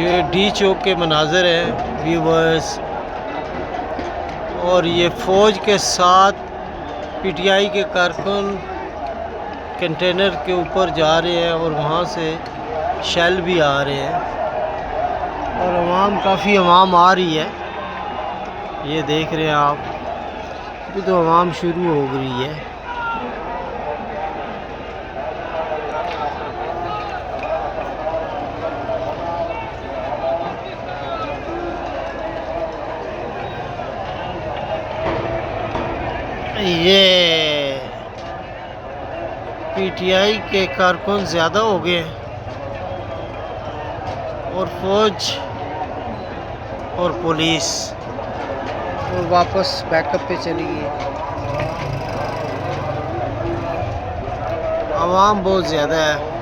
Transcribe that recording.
ये डी चौक के मनाज़र हैं व्यूवर्स, और ये फ़ौज के साथ पीटीआई के कारकुन कंटेनर के ऊपर जा रहे हैं और वहाँ से शेल भी आ रहे हैं और अवाम, काफ़ी अवाम आ रही है। ये देख रहे हैं आप, अभी तो अवाम शुरू हो गई है। ये पीटीआई के कारकुन ज़्यादा हो गए और फौज और पुलिस और वापस बैकअप पे चली गई। आवाम बहुत ज़्यादा है।